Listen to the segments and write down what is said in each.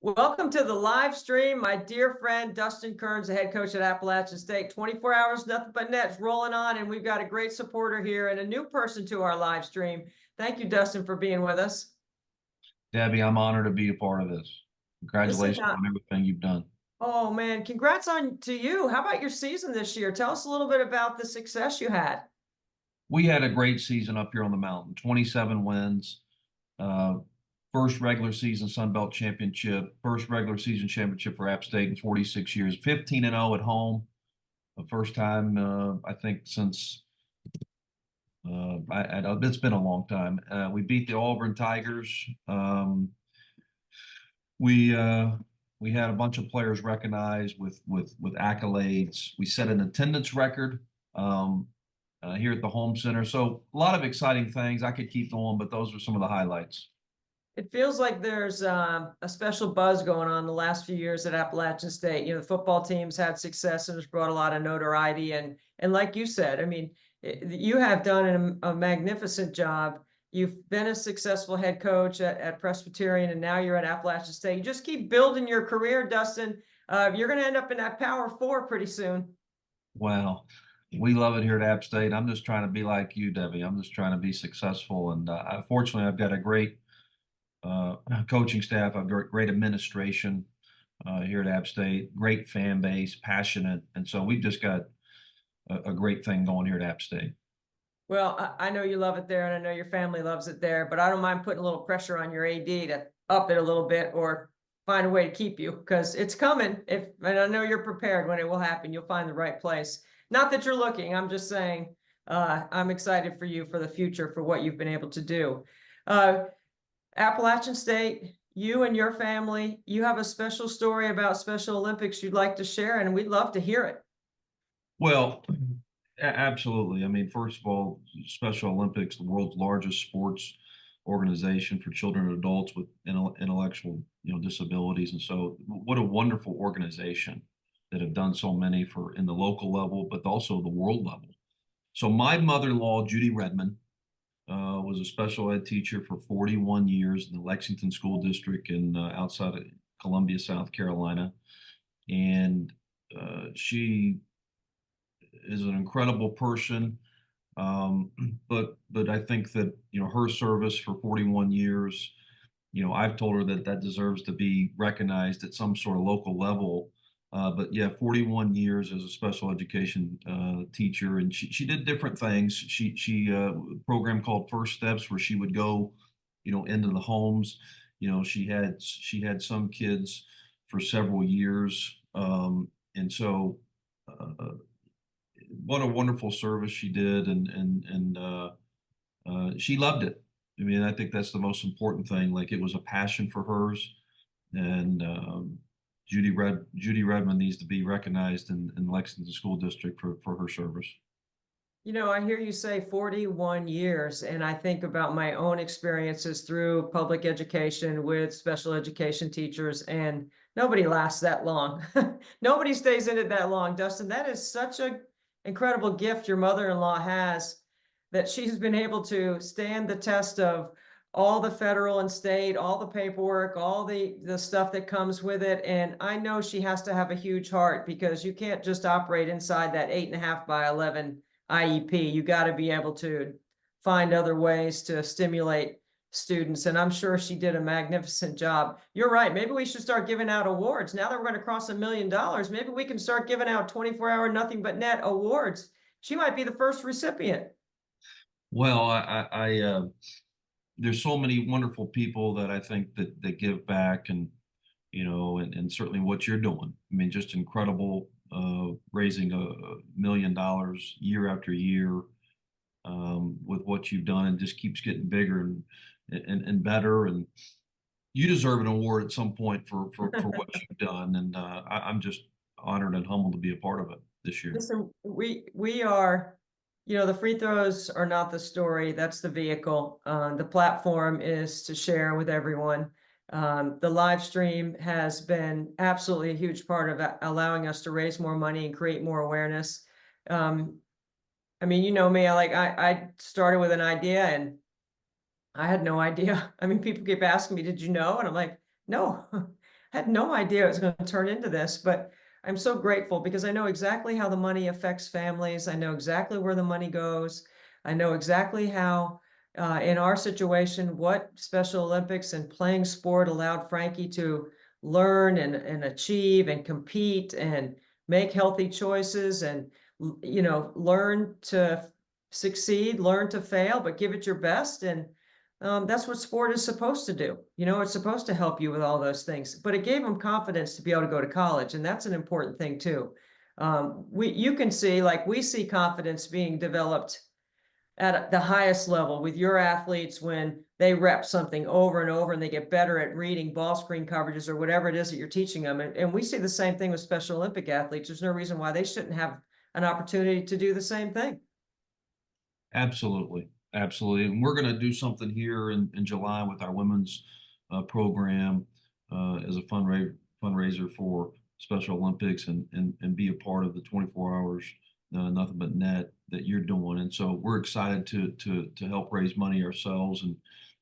Welcome to the live stream. My dear friend, Dustin Kerns, the head coach at Appalachian State. 24 hours, nothing but nets rolling on, and we've got a great supporter here and a new person to our live stream. Thank you, Dustin, for being with us. Debbie, I'm honored to be a part of this. Listen, Congratulations on everything you've done. oh man, congrats on to you. How about your season this year? Tell us a little bit about the success you had. We had a great season up here on the mountain, 27 wins, uh, first regular season Sun Belt championship, first regular season championship for App State in 46 years, 15-0 at home, the first time I think since it's been a long time. We beat the Auburn Tigers. We uh, we had a bunch of players recognized with accolades. We set an attendance record here at the home center. So a lot of exciting things. I could keep going, but those are some of the highlights. It feels like there's a special buzz going on the last few years at Appalachian State. The football team's had success and has brought a lot of notoriety. And like you said, I mean, you have done a magnificent job. You've been a successful head coach at Presbyterian, and now you're at Appalachian State. You just keep building your career, Dustin. You're going to end up in that Power Four pretty soon. Well, we love it here at App State. I'm just trying to be like you, Debbie. I'm just trying to be successful. And fortunately, I've got a great coaching staff, a great administration here at App State, great fan base, passionate. And so we've just got a great thing going here at App State. Well, I know you love it there, and I know your family loves it there, but I don't mind putting a little pressure on your AD to up it a little bit or find a way to keep you, because it's coming. And I know you're prepared when it will happen. You'll find the right place. Not that you're looking. I'm just saying I'm excited for you for the future, for what you've been able to do. Appalachian State, you and your family, you have a special story about Special Olympics you'd like to share, and we'd love to hear it. Well, absolutely. I mean, first of all, Special Olympics, the world's largest sports organization for children and adults with intellectual, disabilities. And so what a wonderful organization that have done so many for in the local level, but also the world level. So my mother-in-law, Judy Redmond, was a special ed teacher for 41 years in the Lexington School District in outside of Columbia, South Carolina. And she is an incredible person. But I think that, her service for 41 years, I've told her that deserves to be recognized at some sort of local level. But yeah, 41 years as a special education teacher, and she did different things. She a program called First Steps, where she would go, into the homes. She had some kids for several years, and so what a wonderful service she did, and she loved it. I mean, I think that's the most important thing. Like, it was a passion for hers, and Judy Redmond needs to be recognized in Lexington School District for her service. I hear you say 41 years, and I think about my own experiences through public education with special education teachers, and nobody lasts that long. Nobody stays in it that long, Dustin. That is such an incredible gift your mother-in-law has, that she's been able to stand the test of all the federal and state, all the paperwork, all the stuff that comes with it. And I know she has to have a huge heart, because you can't just operate inside that 8.5 by 11 IEP. You got to be able to find other ways to stimulate students. And I'm sure she did a magnificent job. You're right. Maybe we should start giving out awards. Now that we're going to cross $1 million, maybe we can start giving out 24-hour nothing but net awards. She might be the first recipient. Well, there's so many wonderful people that I think that give back, and and certainly what you're doing. I mean, just incredible, raising $1 million year after year, with what you've done, and just keeps getting bigger and better. And you deserve an award at some point for what you've done. And I'm just honored and humbled to be a part of it this year. Listen, we are, the free throws are not the story. That's the vehicle. The platform is to share with everyone. The live stream has been absolutely a huge part of allowing us to raise more money and create more awareness. I mean, you know me, I started with an idea, and I had no idea. I mean, people keep asking me, did you know? And I'm like, no, had no idea it was going to turn into this, but I'm so grateful because I know exactly how the money affects families. I know exactly where the money goes. I know exactly how, in our situation, what Special Olympics and playing sport allowed Frankie to learn and achieve and compete and make healthy choices and, learn to succeed, learn to fail, but give it your best. And that's what sport is supposed to do. It's supposed to help you with all those things, but it gave them confidence to be able to go to college. And that's an important thing too. You can see, like we see confidence being developed at the highest level with your athletes when they rep something over and over and they get better at reading ball screen coverages or whatever it is that you're teaching them. And we see the same thing with Special Olympic athletes. There's no reason why they shouldn't have an opportunity to do the same thing. Absolutely, absolutely. And we're going to do something here in July with our women's program as a fundraiser for Special Olympics and be a part of the 24 hours nothing but net that you're doing. And so we're excited to help raise money ourselves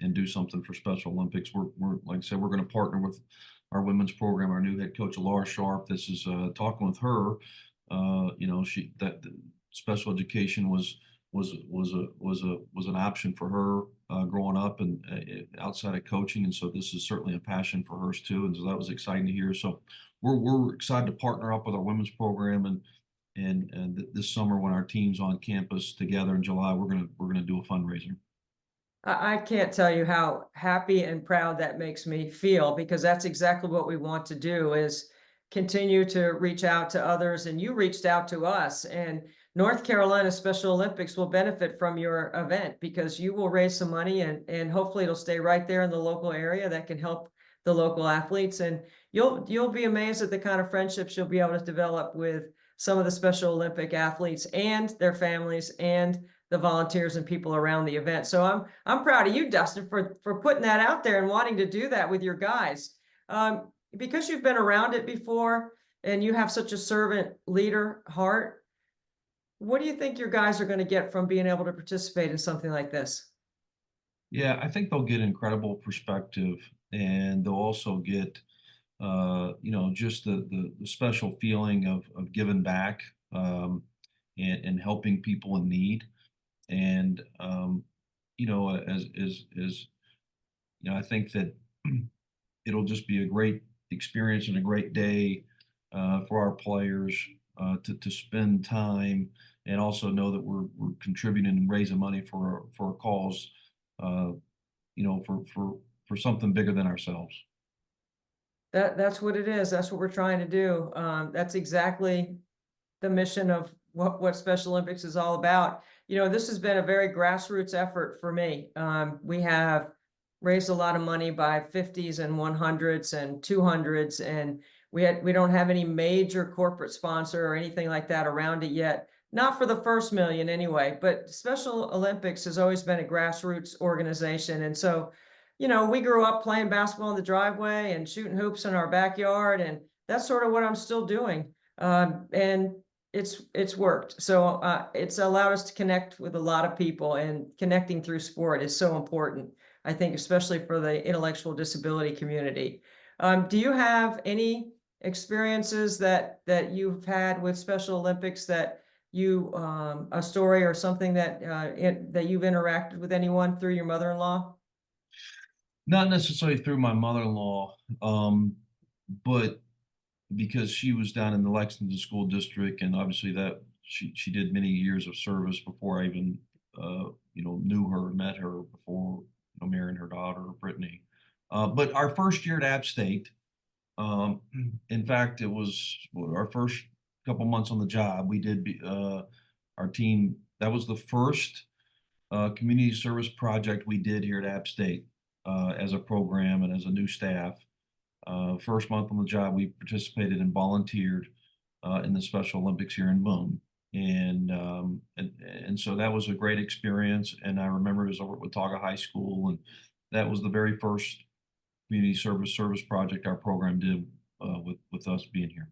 and do something for Special Olympics. We're like I said, we're going to partner with our women's program. Our new head coach, Laura Sharp. This is talking with her. She that special education was an option for her growing up and outside of coaching, and so this is certainly a passion for hers too, and so that was exciting to hear. So we're excited to partner up with our women's program and this summer when our team's on campus together in July, we're gonna do a fundraiser. I can't tell you how happy and proud that makes me feel because that's exactly what we want to do is continue to reach out to others. And you reached out to us, and North Carolina Special Olympics will benefit from your event because you will raise some money and hopefully it'll stay right there in the local area that can help the local athletes. And you'll be amazed at the kind of friendships you'll be able to develop with some of the Special Olympic athletes and their families and the volunteers and people around the event. So I'm proud of you, Dustin, for putting that out there and wanting to do that with your guys. Because you've been around it before and you have such a servant leader heart, what do you think your guys are going to get from being able to participate in something like this? Yeah, I think they'll get incredible perspective, and they'll also get just the special feeling of giving back and helping people in need. And as I think that it'll just be a great experience and a great day for our players to spend time and also know that we're contributing and raising money for a cause, uh, for something bigger than ourselves. That's what it is. That's what we're trying to do. That's exactly the mission of what Special Olympics is all about. This has been a very grassroots effort for me. We have raised a lot of money by 50s and 100s and 200s, and we don't have any major corporate sponsor or anything like that around it yet. Not for the first million anyway, but Special Olympics has always been a grassroots organization. And so, we grew up playing basketball in the driveway and shooting hoops in our backyard, and that's sort of what I'm still doing. And it's worked. So it's allowed us to connect with a lot of people, and connecting through sport is so important, I think, especially for the intellectual disability community. Do you have any experiences that you've had with Special Olympics that a story or something that you've interacted with anyone through your mother-in-law? Not necessarily through my mother-in-law, but because she was down in the Lexington School District, and obviously that she did many years of service before I even knew her, met her before marrying her daughter, Brittany. But our first year at App State, um, in fact, it was our first couple months on the job. We did our team. That was the first community service project we did here at App State as a program and as a new staff. First month on the job, we participated and volunteered in the Special Olympics here in Boone. And so that was a great experience. And I remember it was over at Watauga High School, and that was the very first community service project our program did with us being here.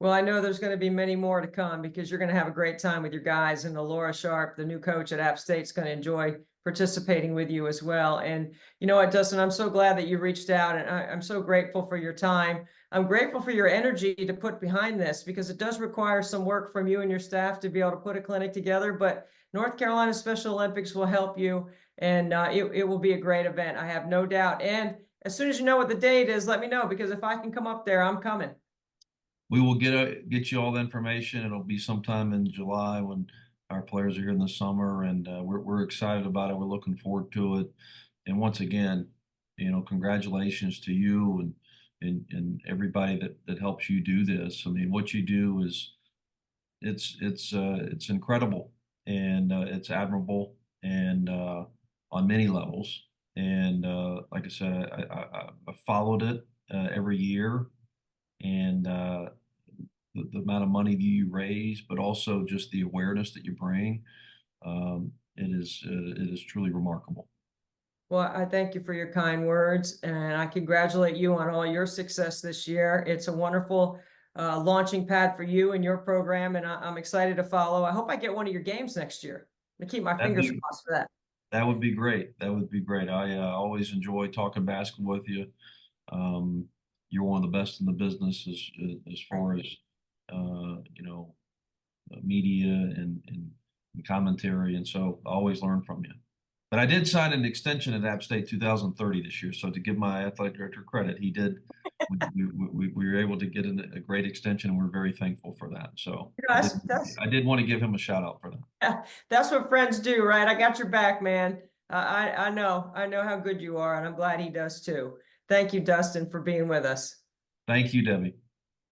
Well, I know there's going to be many more to come because you're going to have a great time with your guys, and the Laura Sharp, the new coach at App State, is going to enjoy participating with you as well. And you know what, Dustin, I'm so glad that you reached out, and I'm so grateful for your time. I'm grateful for your energy to put behind this, because it does require some work from you and your staff to be able to put a clinic together. But North Carolina Special Olympics will help you, and it will be a great event. I have no doubt. And as soon as you know what the date is, let me know, because if I can come up there, I'm coming. We will get you all the information. It'll be sometime in July when our players are here in the summer, and we're excited about it. We're looking forward to it. And once again, congratulations to you and everybody that helps you do this. I mean, what you do is it's incredible, and it's admirable, and on many levels. And like I said, I followed it every year, and the amount of money that you raise, but also just the awareness that you bring. It is truly remarkable. Well, I thank you for your kind words, and I congratulate you on all your success this year. It's a wonderful launching pad for you and your program, and I'm excited to follow. I hope I get one of your games next year. I keep my That'd fingers be crossed for that. that would be great. That would be great. I always enjoy talking basketball with you. You're one of the best in the business as far as media and commentary, and so I always learn from you. But I did sign an extension at App State 2030 this year. So to give my athletic director credit, he did. We were able to get a great extension, and we're very thankful for that. So You know, that's I did want to give him a shout out for that. that's what friends do, right? I got your back, man. I know how good you are, and I'm glad he does too. Thank you, Dustin, for being with us. Thank you, Debbie.